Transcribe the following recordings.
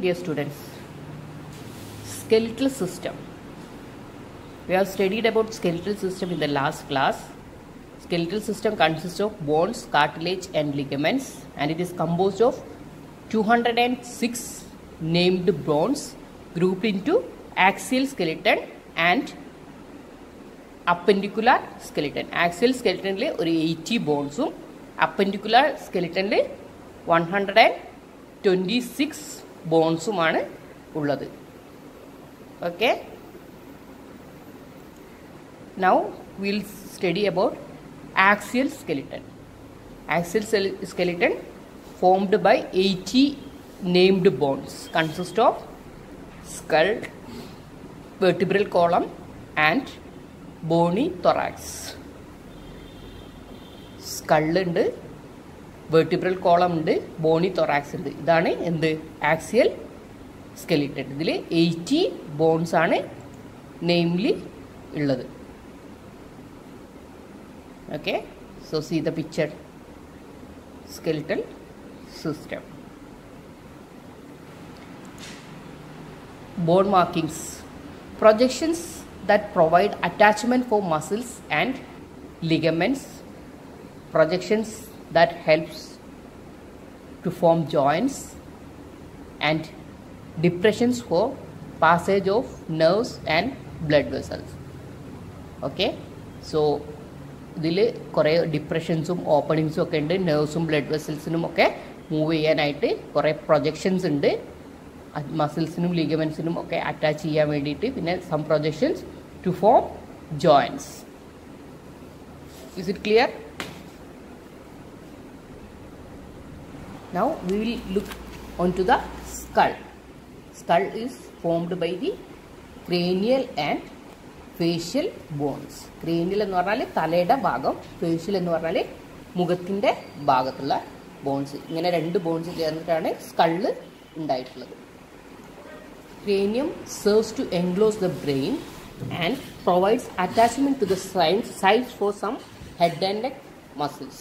dear students. Skeletal system. We have studied about skeletal system in the last class. Skeletal system consists of bones, cartilage and ligaments, and it is composed of 206 named bones grouped into axial skeleton and appendicular skeleton. Axial skeleton le or 80 bones, appendicular skeleton le 126 bones ആണ് ഉള്ളത്. Okay. Now we'll study about axial skeleton. Axial skeleton formed by 80 named bones consist of skull, vertebral column and bony thorax. Skull ഉണ്ട്, vertebral column ഉണ്ട്, bony thorax ഉണ്ട്. ഇതാണ് എന്ത് axial skeleton. ഇതിൽ 80 bones ആണ് namely ഉള്ളത്. Okay, so see the picture. Skeletal system. Bone markings. Projections that provide attachment for muscles and ligaments. Projections that helps to form joints, and depressions for passage of nerves and blood vessels. Okay, so ഇതിൽ കുറേ ഡിപ്രഷൻസും ഓപ്പണിങ്സും ഒക്കെ ഉണ്ട്. നെർവ്സും blood വെസൽസിനും ഒക്കെ move ചെയ്യാനായിട്ട് കുറേ projections ഉണ്ട്. മസിൽസിനും ലിഗമെൻസിനും ഒക്കെ attach ചെയ്യാൻ വേണ്ടിയിട്ട്. പിന്നെ some projections to form joints. Is it clear? Now we will look onto the skull. Skull is formed by the cranial and facial bones. Cranial എന്ന് പറഞ്ഞാൽ തലയുടെ ഭാഗം, facial എന്ന് പറഞ്ഞാൽ മുഖത്തിൻ്റെ ഭാഗത്തുള്ള ബോൺസ്. ഇങ്ങനെ രണ്ട് ബോൺസ് ചേർന്നിട്ടാണ് സ്കള്ള് ഉണ്ടായിട്ടുള്ളത്. Cranium serves to enclose the brain and provides attachment to the sides for some head and neck muscles.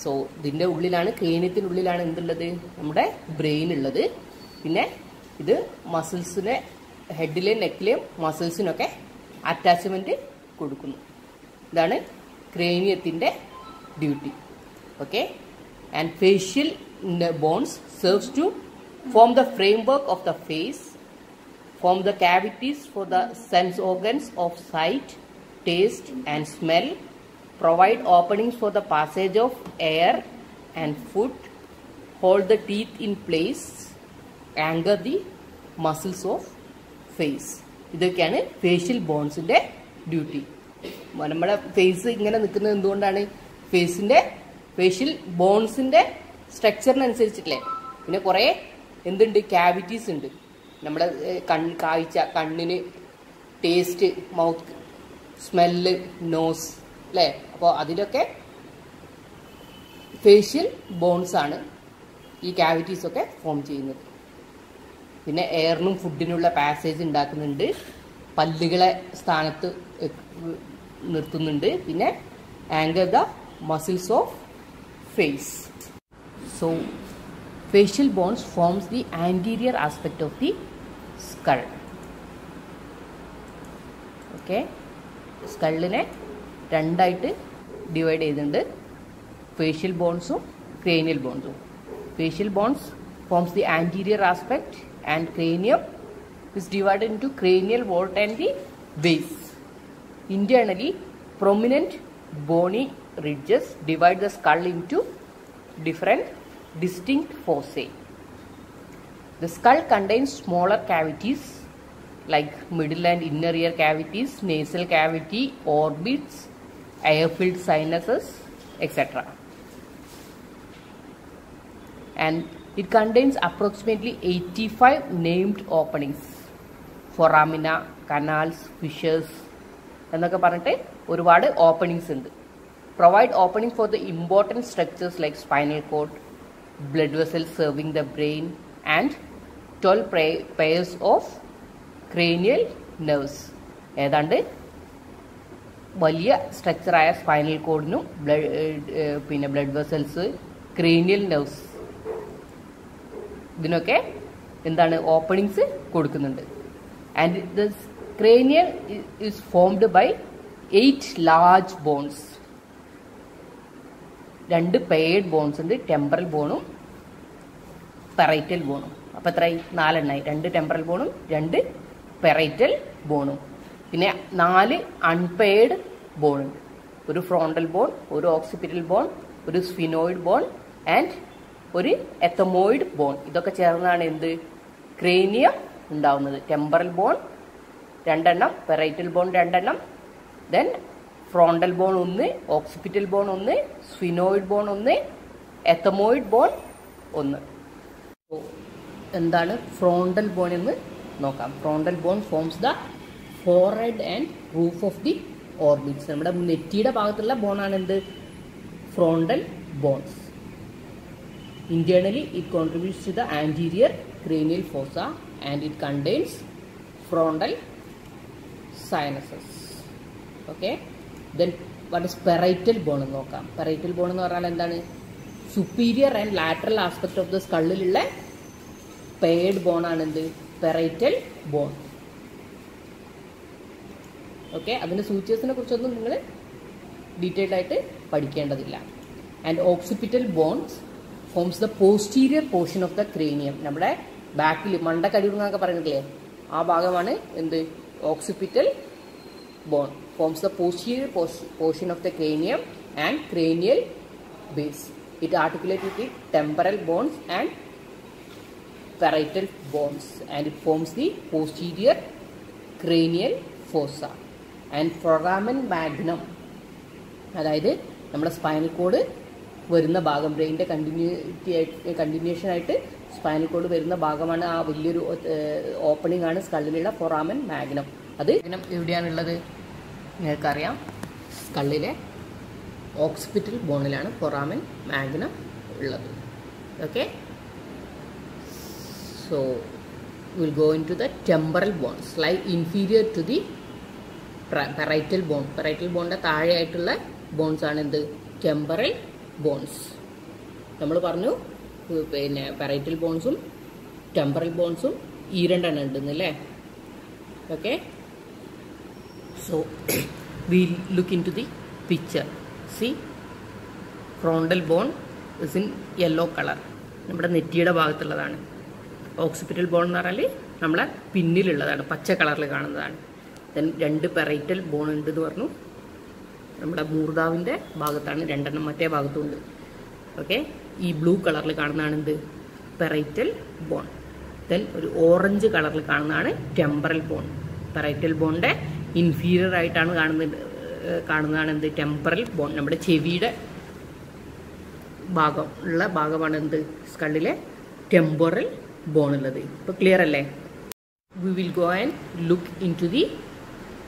So ഇതിൻ്റെ ഉള്ളിലാണ്, ക്രേനിയത്തിനുള്ളിലാണ് എന്തുള്ളത്, നമ്മുടെ ബ്രെയിൻ ഉള്ളത്. പിന്നെ ഇത് മസിൽസിനെ, ഹെഡിലെയും നെക്കിലെയും മസിൽസിനൊക്കെ അറ്റാച്ച്മെൻറ്റ് കൊടുക്കുന്നു. ഇതാണ് ക്രേനിയത്തിൻ്റെ duty. Okay, and facial bones serves to form the framework of the face, form the cavities for the sense organs of sight, taste and smell, provide openings for the passage of air and food, hold the teeth in place, anchor the muscles of face. ഇതൊക്കെയാണ് facial ബോൺസിൻ്റെ duty. നമ്മുടെ face ഇങ്ങനെ നിൽക്കുന്നത് എന്തുകൊണ്ടാണ്? Facial ബോൺസിൻ്റെ സ്ട്രക്ചറിനനുസരിച്ചിട്ടില്ലേ. പിന്നെ കുറേ എന്തുണ്ട്, cavities ഉണ്ട്. നമ്മുടെ കാഴ്ച, കണ്ണിന്, ടേസ്റ്റ്, മൗത്ത്, സ്മെല്ല്, നോസ് അല്ലേ. അപ്പോൾ അതിലൊക്കെ ഫേഷ്യൽ ബോൺസ് ആണ് ഈ ക്യാവിറ്റീസൊക്കെ ഫോം ചെയ്യുന്നത്. പിന്നെ എയറിനും ഫുഡിനുള്ള പാസേജ് ഉണ്ടാക്കുന്നുണ്ട്, പല്ലുകളെ സ്ഥാനത്ത് നിർത്തുന്നുണ്ട്. പിന്നെ anchor the muscles of face. So facial bones forms the anterior aspect of the skull. Okay, സ്കള്ളിനെ രണ്ടായിട്ട് ഡിവൈഡ് ചെയ്തിട്ടുണ്ട്, ഫേഷ്യൽ ബോൺസും ക്രേനിയൽ ബോൺസും. Facial bones forms the anterior aspect and cranium is divided into cranial vault and the base. Internally, prominent bony ridges divide the skull into different distinct fossae. The skull contains smaller cavities like middle and inner ear cavities, nasal cavity, orbits, air-filled sinuses, etc. And it contains approximately 85 named openings, foramina, canals, fissures എന്നൊക്കെ പറഞ്ഞിട്ട് ഒരുപാട് openings ഉണ്ട്. Provide opening for the important structures like spinal cord, blood vessels serving the brain, and 12 pairs of cranial nerves. ഏതാണ്ട് വലിയ സ്ട്രക്ചറായ spinal കോഡിനും പിന്നെ blood vessels, cranial nerves, ഇതിനൊക്കെ എന്താണ് openings കൊടുക്കുന്നുണ്ട്. And the cranial is formed by 8 large bones. 2 paired bones ഉണ്ട്, temporal ബോണും parietal ബോണും. അപ്പോൾ എത്രയായി? 4 എണ്ണായി. 2 temporal ബോണും 2 parietal ബോണും. പിന്നെ 4 അൺപെയർഡ് ബോൺ ഉണ്ട്. ഒരു ഫ്രോണ്ടൽ ബോൺ, ഒരു ഓക്സിപിറ്റൽ ബോൺ, ഒരു സ്ഫിനോയിഡ് ബോൺ ആൻഡ് ഒരു എത്തമോയിഡ് ബോൺ. ഇതൊക്കെ ചേർന്നാണ് എന്ത് ക്രേനിയം ഉണ്ടാവുന്നത്. ടെമ്പറൽ ബോൺ 2 എണ്ണം, പെറൈറ്റൽ ബോൺ 2 എണ്ണം, then frontal bone 1, occipital bone 1, sphenoid bone 1, ethmoid bone 1. എന്താണ് ഫ്രോണ്ടൽ ബോൺ എന്ന് നോക്കാം. Frontal bone forms the forehead and roof of the orbits. നമ്മുടെ നെറ്റിയുടെ ഭാഗത്തുള്ള ബോണാണ് എന്ത് frontal bones. Internally, it contributes to the anterior cranial fossa and it contains frontal sinuses. Okay. Then what is parietal bone എന്ന് നോക്കാം. Parietal bone എന്ന് പറഞ്ഞാൽ എന്താണ്? superior and lateral aspect of the skull-ലുള്ള paired bone ആണ് എന്ത് parietal bone. Okay, അതിൻ്റെ സൂച്ചേഴ്സിനെ കുറിച്ചൊന്നും നിങ്ങൾ ഡീറ്റെയിൽഡ് ആയിട്ട് പഠിക്കേണ്ടതില്ല. And occipital bones forms the posterior portion of the cranium. നമ്മുടെ ബാക്കിൽ മണ്ടക്കടിന്നൊക്കെ പറയുന്നില്ലേ, ആ ഭാഗമാണ് എന്ത് occipital bone. Forms the posterior portion of the cranium and cranial base. It articulate with the temporal bones and parietal bones and it forms the posterior cranial fossa. And foramen magnum, അതായത് നമ്മുടെ spinal cord വരുന്ന ഭാഗം, ബ്രെയിൻ്റെ continuation ആയിട്ട് spinal cord വരുന്ന ഭാഗമാണ്. ആ വലിയൊരു opening ആണ് സ്കള്ളിലുള്ള ഫോറാമൻ മാഗ്നം. അത് എവിടെയാണുള്ളത് നിങ്ങൾക്കറിയാം. സ്കള്ളിലെ ഓക്സിപിറ്റൽ ബോണിലാണ് ഫോറാമൻ മാഗ്നം ഉള്ളത്. Okay, so we'll go into the temporal bones lie inferior to the parietal bone. Parietal bone താഴെ ആയിട്ടുള്ള ബോൺസ് ആണ് എന്ത് ടെമ്പറൽ ബോൺസ്. നമ്മൾ പറഞ്ഞു പിന്നെ parietal ബോൺസും ടെമ്പറൽ ബോൺസും ഈ രണ്ടെണ്ണം ഉണ്ടെന്നല്ലേ. Okay, so we'll look into the picture. See, frontal bone is in yellow color. നമ്മുടെ നെറ്റിയുടെ ഭാഗത്തുള്ളതാണ്. ഓക്സിപിറ്റൽ ബോൺ എന്ന് പറഞ്ഞാൽ നമ്മളെ പിന്നിലുള്ളതാണ്, പച്ച കളറിൽ കാണുന്നതാണ്. ദെൻ 2 പെറൈറ്റൽ ബോൺ ഉണ്ടെന്ന് പറഞ്ഞു. നമ്മുടെ മൂർധാവിൻ്റെ ഭാഗത്താണ് 2 എണ്ണം, മറ്റേ ഭാഗത്തുണ്ട്. ഓക്കെ, ഈ ബ്ലൂ കളറിൽ കാണുന്നതാണ് എന്ത് പെറൈറ്റൽ ബോൺ. ദെൻ ഒരു ഓറഞ്ച് കളറിൽ കാണുന്നതാണ് ടെമ്പറൽ ബോൺ. പെറൈറ്റൽ ബോണിൻ്റെ ഇൻഫീരിയർ ആയിട്ടാണ് കാണുന്നതാണ് എന്ത് ടെമ്പറൽ ബോൺ. നമ്മുടെ ചെവിയുടെ ഭാഗമാണ് എന്ത് സ്കള്ളിലെ ടെമ്പറൽ ബോൺ ഉള്ളത്. ഇപ്പോൾ ക്ലിയർ അല്ലേ? We will go and look into the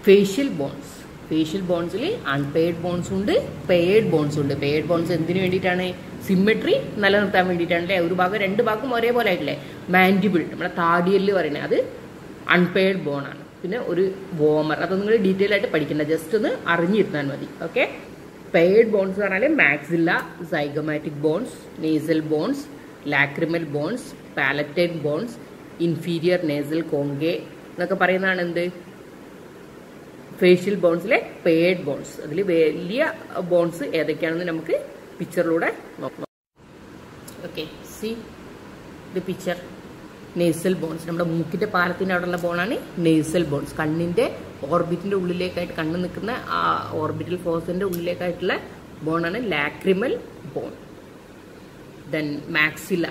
facial bones. Facial ബോൺസിൽ അൺപെയ്ഡ് ബോൺസ് ഉണ്ട്, പെയ്ഡ് ബോൺസ് ഉണ്ട്. പെയ്ഡ് ബോൺസ് എന്തിനു വേണ്ടിയിട്ടാണ്? സിമെട്രി നിലനിർത്താൻ വേണ്ടിയിട്ടാണല്ലേ. ഒരു ഭാഗം 2 ഭാഗം ഒരേപോലെ ആയിട്ടില്ലേ. മാൻഡിബിൾ, നമ്മുടെ താടിയല് പറയുന്നത്, അത് അൺപെയ്ഡ് ബോണാണ്. പിന്നെ ഒരു വോമർ, അത് നിങ്ങൾ ഡീറ്റെയിൽ ആയിട്ട് പഠിക്കണ്ട, ജസ്റ്റ് ഒന്ന് അറിഞ്ഞിരുന്നാൽ മതി. ഓക്കെ, പെയ്ഡ് ബോൺസ് എന്ന് പറഞ്ഞാൽ maxilla, zygomatic bones, nasal bones, lacrimal bones, palatine bones, inferior nasal conchae എന്നൊക്കെ പറയുന്നതാണ് എന്ത് ഫേഷ്യൽ ബോൺസിലെ പെയ്ഡ് ബോൺസ്. അതിൽ വലിയ ബോൺസ് ഏതൊക്കെയാണെന്ന് നമുക്ക് പിക്ചറിലൂടെ നോക്കാം. Okay, see the picture. Nasal bones, നമ്മുടെ മൂക്കിന്റെ പാലത്തിന്റെ അവിടെയുള്ള ബോണാണ് നേസൽ ബോൺസ്. കണ്ണിന്റെ ഓർബിറ്റിന്റെ ഉള്ളിലേക്കായിട്ട്, കണ്ണ് നിൽക്കുന്ന ആ ഓർബിറ്റൽ ഫോഴ്സിന്റെ ഉള്ളിലേക്കായിട്ടുള്ള ബോണാണ് lacrimal bone. Then maxilla,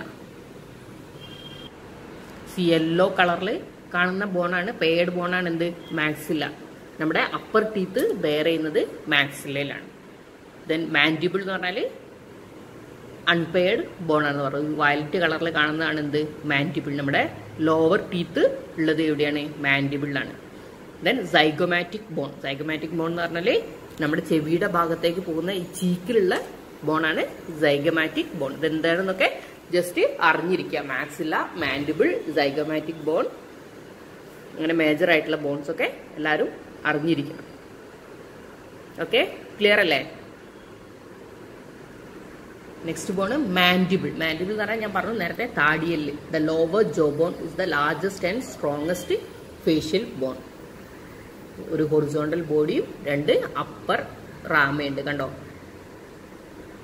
yellow കളറിൽ കാണുന്ന ബോണാണ്, പെയ്ഡ് ബോണാണ് എന്ത് മാക്സില്ല. നമ്മുടെ അപ്പർ ടീത്ത് ബെയർ ചെയ്യുന്നത് മാക്സില്ലയിലാണ്. ദെൻ മാൻഡിബിൾ എന്ന് പറഞ്ഞാൽ അൺപെയ്ഡ് ബോണാണെന്ന് പറയുന്നത്. വയലറ്റ് കളറിൽ കാണുന്നതാണ് എന്ത് മാൻഡിബിൾ. നമ്മുടെ ലോവർ ടീത്ത് ഉള്ളത് എവിടെയാണ്? മാൻഡിബിളിലാണ്. Then zygomatic bone. Zygomatic bone എന്ന് പറഞ്ഞാൽ നമ്മുടെ ചെവിയുടെ ഭാഗത്തേക്ക് പോകുന്ന ഈ ചീക്കിലുള്ള ബോണാണ് സൈഗമാറ്റിക് ബോൺ. ഇതെന്താണെന്നൊക്കെ ജസ്റ്റ് അറിഞ്ഞിരിക്കുക. മാക്സില്ല, മാൻഡിബിൾ, സൈഗമാറ്റിക് ബോൺ, അങ്ങനെ മേജർ ആയിട്ടുള്ള ബോൺസ് ഒക്കെ എല്ലാവരും അറിഞ്ഞിരിക്കണം. ഓക്കെ, ക്ലിയർ അല്ലേ? Next bone mandible. മാൻഡിബിൾ എന്ന് പറഞ്ഞാൽ ഞാൻ പറഞ്ഞു നേരത്തെ താടിയല്. The lower jaw bone is the largest and strongest facial bone. ഒരു ഹൊറിസോണ്ടൽ ബോഡിയും 2 അപ്പർ റാമയുണ്ട്, കണ്ടോ?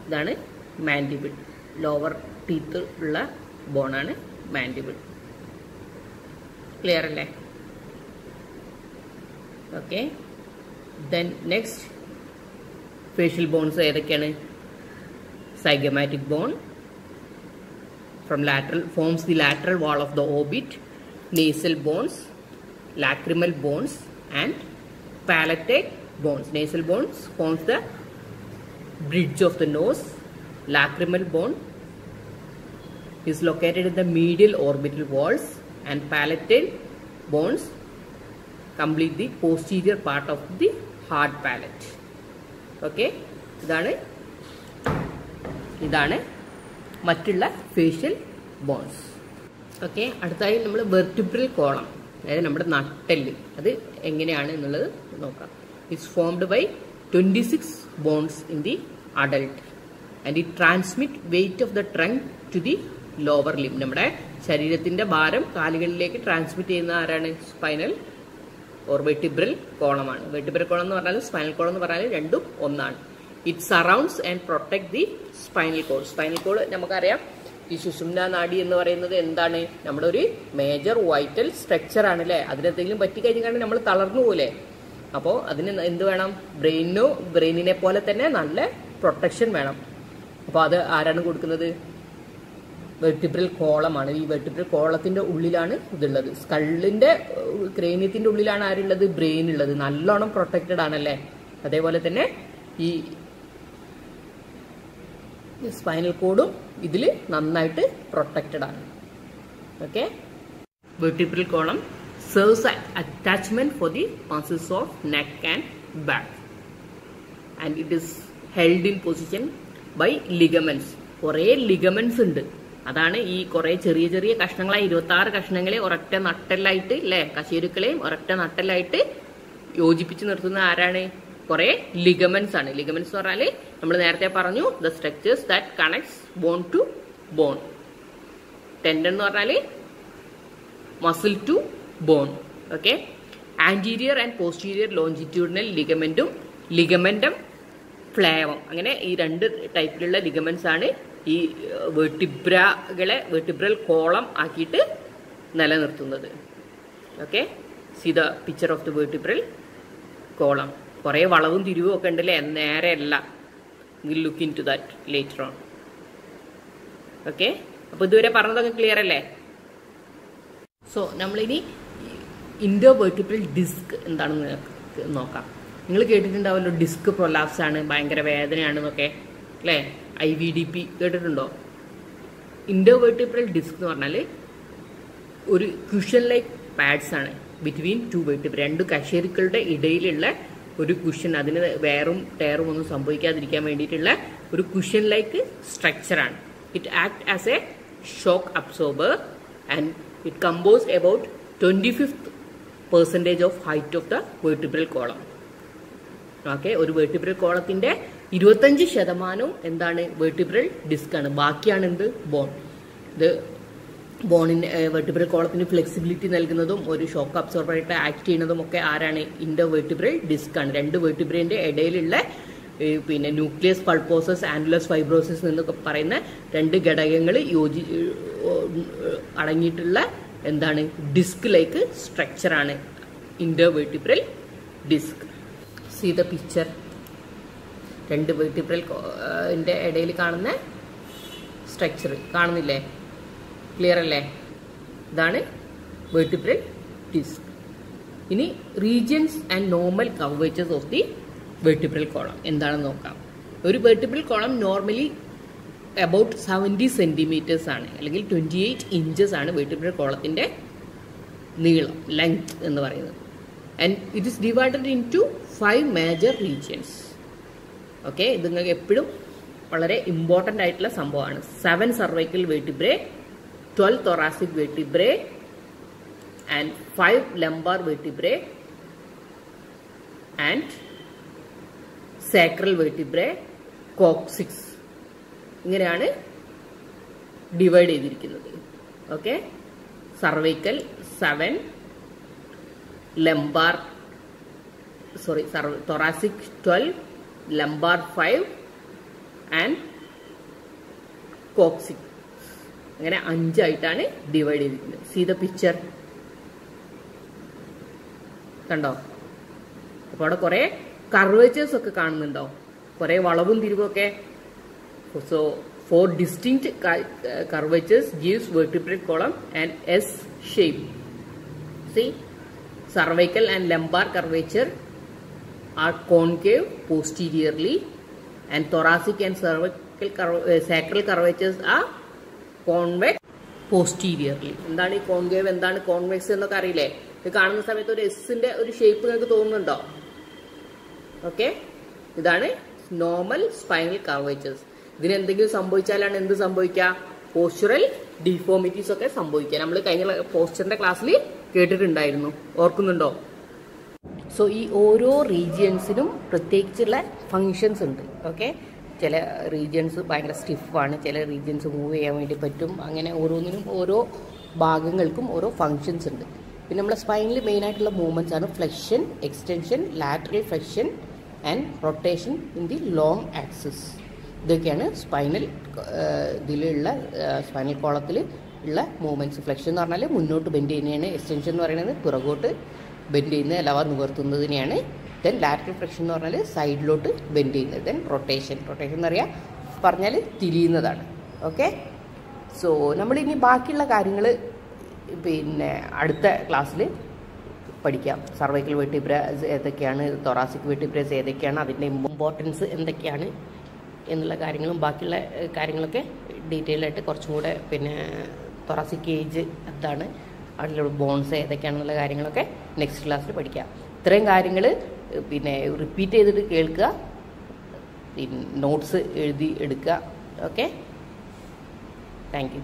ഇതാണ് മാൻഡിബിൾ. ലോവർ ടീത്ത് ഉള്ള ബോണാണ് മാൻഡിബിൾ. ക്ലിയർ അല്ലേ? Okay. Then next facial bones ഏതൊക്കെയാണ്? Zygomatic bone from lateral forms the lateral wall of the orbit, nasal bones, lacrimal bones and palatal bones. Nasal bones forms the bridge of the nose. Lacrimal bone is located in the medial orbital walls and palatal bones complete the posterior part of the hard palate. Okay, ഇതാണ് മറ്റുള്ള facial bones. Okay, അടുത്തായി നമ്മൾ vertebral column, അതായത് നമ്മുടെ നട്ടെല്ല്, അത് എങ്ങനെയാണ് എന്നുള്ളത് നോക്കാം. It's formed by 26 bones in the adult and it transmit weight of the trunk to the lower limb. നമ്മുടെ ശരീരത്തിന്റെ ഭാരം കാലുകളിലേക്ക് ട്രാൻസ്മിറ്റ് ചെയ്യുന്ന ആരാണ്? സ്പൈനൽ ഓർ വെർട്ടിബ്രൽ കോളമാണ്. വെർട്ടിബ്രൽ കോളം എന്ന് പറഞ്ഞാൽ സ്പൈനൽ കോളം എന്ന് പറഞ്ഞാൽ രണ്ടും ഒന്നാണ്. It surrounds and protects the spinal cord. Spinal cord നമുക്കറിയാം, ഈ സുഷുമ്നാ നാഡി എന്ന് പറയുന്നത് എന്താണ്? നമ്മുടെ ഒരു മേജർ വൈറ്റൽ സ്ട്രക്ചർ ആണ് അല്ലേ? അതിനെന്തെങ്കിലും പറ്റിക്കഴിഞ്ഞാൽ നമ്മൾ തളർന്നു പോലെ. അപ്പോൾ അതിന് എന്ത് വേണം? ബ്രെയിനിനെ പോലെ തന്നെ നല്ല പ്രൊട്ടക്ഷൻ വേണം. അപ്പോൾ അത് ആരാണ് കൊടുക്കുന്നത്? വെർട്ടിബ്രൽ കോളമാണ്. ഈ വെർട്ടിബ്രൽ കോളത്തിന്റെ ഉള്ളിലാണ് ഇതുള്ളത്. സ്കള്ളിന്റെ ക്രേനിയത്തിന്റെ ഉള്ളിലാണ് ആരുള്ളത്? ബ്രെയിൻ ഉള്ളത്. നല്ലോണം പ്രൊട്ടക്റ്റഡ് ആണല്ലേ? അതേപോലെ തന്നെ ഈ സ്പൈനൽ കോഡും ഇതിൽ നന്നായിട്ട് പ്രൊട്ടക്റ്റഡ് ആണ്. Okay, vertebral column serves attachment for the muscles of neck and back and it is held in position by ligaments. കുറേ ലിഗമെന്റ്സ് ഉണ്ട്. അതാണ് ഈ കുറെ ചെറിയ ചെറിയ കഷ്ണങ്ങളായി 26 കഷ്ണങ്ങളെ ഒരൊറ്റ നട്ടെല്ലായിട്ട് അല്ലെ, കശേരുക്കളെയും ഒരൊറ്റ നട്ടെല്ലായിട്ട് യോജിപ്പിച്ച് നിർത്തുന്ന ആരാണ്? കുറെ ലിഗമെന്റ്സ് ആണ്. ലിഗമെന്റ്സ് എന്ന് പറഞ്ഞാല് നമ്മൾ നേരത്തെ പറഞ്ഞു, the structures that connects bone to bone. Tendon എന്ന് പറഞ്ഞാല് muscle to bone. Okay, anterior and posterior longitudinal ലിഗമെന്റും ലിഗമെന്റം ഫ്ലേവം, അങ്ങനെ ഈ 2 ടൈപ്പിലുള്ള ലിഗമെന്റ്സ് ആണ് ഈ വെർട്ടിബ്രൽ കോളം ആക്കിയിട്ട് നിലനിർത്തുന്നത്. Okay, see the picture of the vertebral column. കുറെ വളവും തിരിവും ഒക്കെ ഉണ്ടല്ലേ? നേരെയല്ല. Will look into that later on. ഓക്കെ, അപ്പൊ ഇതുവരെ പറഞ്ഞതൊക്കെ ക്ലിയർ അല്ലേ? സോ നമ്മളിനി ഇൻഡോ വെർട്ടിബ്രൽ ഡിസ്ക് എന്താണെന്ന് നോക്കാം. നിങ്ങൾ കേട്ടിട്ടുണ്ടാവല്ലോ, ഡിസ്ക് പ്രൊലാപ്സ് ആണ്, ഭയങ്കര വേദനയാണെന്നൊക്കെ അല്ലേ? IVDP കേട്ടിട്ടുണ്ടോ? ഇൻഡോ വെർട്ടിബ്രൽ ഡിസ്ക് എന്ന് പറഞ്ഞാൽ ഒരു ക്യൂഷൻ ലൈക്ക് പാഡ്സ് ആണ് ബിറ്റ്വീൻ 2 വെർട്ടിബ്ര. 2 കശേരുക്കളുടെ ഇടയിലുള്ള ഒരു കുഷൻ, അതിന് വേറും ടയറും ഒന്നും സംഭവിക്കാതിരിക്കാൻ വേണ്ടിയിട്ടുള്ള ഒരു കുഷൻ ലൈക്ക് സ്ട്രക്ചറാണ്. It act as a shock absorber and it compose about 25% of height of the vertebral column. Okay, ഒരു വെർട്ടിബ്രൽ കോളത്തിന്റെ 25% എന്താണ്? വെർട്ടിബ്രൽ ഡിസ്ക് ആണ്. ബാക്കിയാണ് എന്ത്? ബോൺ. ഇത് ബോണിന് വെർട്ടിബ്രൽ കോളത്തിന് ഫ്ലെക്സിബിലിറ്റി നൽകുന്നതും ഒരു ഷോക്ക് അബ്സോർബറായിട്ട് ആക്ട് ചെയ്യുന്നതും ഒക്കെ ആരാണ്? ഇൻഡോ വെർട്ടിബ്രൽ ഡിസ്ക് ആണ്. 2 വെർട്ടിബ്രേന്റെ ഇടയിലുള്ള പിന്നെ ന്യൂക്ലിയസ് പൾപ്പോസസ് ആനുലസ് ഫൈബ്രോസിസ് എന്നൊക്കെ പറയുന്ന 2 ഘടകങ്ങൾ അടങ്ങിയിട്ടുള്ള എന്താണ്? ഡിസ്ക് ലൈക്ക് സ്ട്രക്ചറാണ് intervertebral disc. See the picture. 2 vertebral ഇടയിൽ കാണുന്ന സ്ട്രക്ചർ കാണുന്നില്ലേ? ക്ലിയർ അല്ലേ? ഇതാണ് വെർട്ടിബ്രൽ ഡിസ്ക്. ഇനി regions and normal curvatures of the vertebral column എന്താണെന്ന് നോക്കാം. ഒരു vertebral column normally about 70 centimetres ആണ്, അല്ലെങ്കിൽ 28 ഇഞ്ചസ് ആണ് വെർട്ടിബ്രൽ കോളത്തിന്റെ നീളം, ലെങ്ത് എന്ന് പറയുന്നത്. And it is divided into 5 major regions. Okay, ഇത് നിങ്ങൾക്ക് എപ്പോഴും വളരെ ഇമ്പോർട്ടൻ്റ് ആയിട്ടുള്ള സംഭവമാണ്. 7 cervical vertebrae, 12 thoracic vertebrae and 5 lumbar vertebrae and sacral vertebrae, coccyx ഇങ്ങനെയാണ് ഡിവൈഡ് ചെയ്തിരിക്കുന്നത്. Okay, cervical 7, lumbar thoracic 12, lumbar 5 and coccyx. അങ്ങനെ 5 ആയിട്ടാണ് ഡിവൈഡ് ചെയ്തിരിക്കുന്നത്. സീ ദ പിക്ചർ, കണ്ടോ? അപ്പോൾ അവിടെ കുറെ കർവേച്ചേഴ്സ് ഒക്കെ കാണുന്നുണ്ടോ, കുറെ വളവും തിരിവൊക്കെ. So 4 distinct curvatures gives vertebrate column and S shape. See, cervical and lumbar curvature are concave posteriorly and thoracic and sacral curvatures are convex posteriorly. എന്താണ് ഈ കോൺകേവ്, എന്താണ് കോൺവെക്സ് എന്നൊക്കെ അറിയില്ലേ? ഇത് കാണുന്ന സമയത്ത് ഒരു എസിന്റെ ഒരു ഷേപ്പ് നിങ്ങൾക്ക് തോന്നുന്നുണ്ടോ? ഓക്കെ, ഇതാണ് നോർമൽ സ്പൈനൽ കർവേച്ചേഴ്സ്. ഇതിന് എന്തെങ്കിലും സംഭവിച്ചാലാണ് എന്ത് സംഭവിക്കുക? പോസ്ചറൽ ഡിഫോമിറ്റീസ് ഒക്കെ സംഭവിക്കുക. നമ്മൾ കഴിഞ്ഞ പോസ്ചറിന്റെ ക്ലാസ്സിൽ കേട്ടിട്ടുണ്ടായിരുന്നു, ഓർക്കുന്നുണ്ടോ? സോ ഈ ഓരോ റീജിയൻസിനും പ്രത്യേകിച്ചുള്ള ഫങ്ഷൻസ് ഉണ്ട്. ഓക്കെ, ചില റീജിയൻസ് ഭയങ്കര സ്റ്റിഫാണ്, ചില റീജിയൻസ് മൂവ് ചെയ്യാൻ വേണ്ടി പറ്റും. അങ്ങനെ ഓരോന്നിനും ഓരോ ഭാഗങ്ങൾക്കും ഓരോ ഫങ്ഷൻസ് ഉണ്ട്. പിന്നെ നമ്മളെ സ്പൈനിൽ മെയിനായിട്ടുള്ള മൂവ്മെൻറ്റ്സ് ആണ് flexion, extension, lateral flexion and rotation in the long axis. ഇതൊക്കെയാണ് സ്പൈനൽ ഇതിലുള്ള സ്പൈനൽ കോളത്തിൽ ഉള്ള മൂവ്മെൻറ്റ്സ്. ഫ്ലെക്ഷൻ എന്ന് പറഞ്ഞാൽ മുന്നോട്ട് ബെൻഡ് ചെയ്യുന്നതാണ്. എക്സ്റ്റൻഷൻ എന്ന് പറയുന്നത് പുറകോട്ട് ബെൻഡ് ചെയ്യുന്നത്, അഥവാ നിവർത്തുന്നതിനെയാണ്. ദെൻ ലാറ്ററൽ ഫ്ലെക്ഷൻ എന്ന് പറഞ്ഞാൽ സൈഡിലോട്ട് ബെൻഡ് ചെയ്യുന്നത്. ദെൻ റൊട്ടേഷൻ എന്ന് പറഞ്ഞാൽ തിരിയുന്നതാണ്. ഓക്കെ, സോ നമ്മളിനി ബാക്കിയുള്ള കാര്യങ്ങൾ പിന്നെ അടുത്ത ക്ലാസ്സിൽ പഠിക്കാം. സർവൈക്കൽ വെർട്ടിബ്രസ് ഏതൊക്കെയാണ്, തൊറാസിക് വെർട്ടിബ്രസ് ഏതൊക്കെയാണ്, അതിൻ്റെ ഇമ്പോർട്ടൻസ് എന്തൊക്കെയാണ് എന്നുള്ള കാര്യങ്ങളും ബാക്കിയുള്ള കാര്യങ്ങളൊക്കെ ഡീറ്റെയിൽ ആയിട്ട് കുറച്ചും കൂടെ, പിന്നെ തൊറാസിക് ഏജ് എന്താണ്, അതിലുള്ള ബോൺസ് ഏതൊക്കെയാണെന്നുള്ള കാര്യങ്ങളൊക്കെ നെക്സ്റ്റ് ക്ലാസ്സിൽ പഠിക്കാം. ഇത്രയും കാര്യങ്ങൾ പിന്നെ റിപ്പീറ്റ് ചെയ്തിട്ട് കേൾക്കുക, പിന്നെ നോട്ട്സ് എഴുതി എടുക്കുക. Okay, thank you.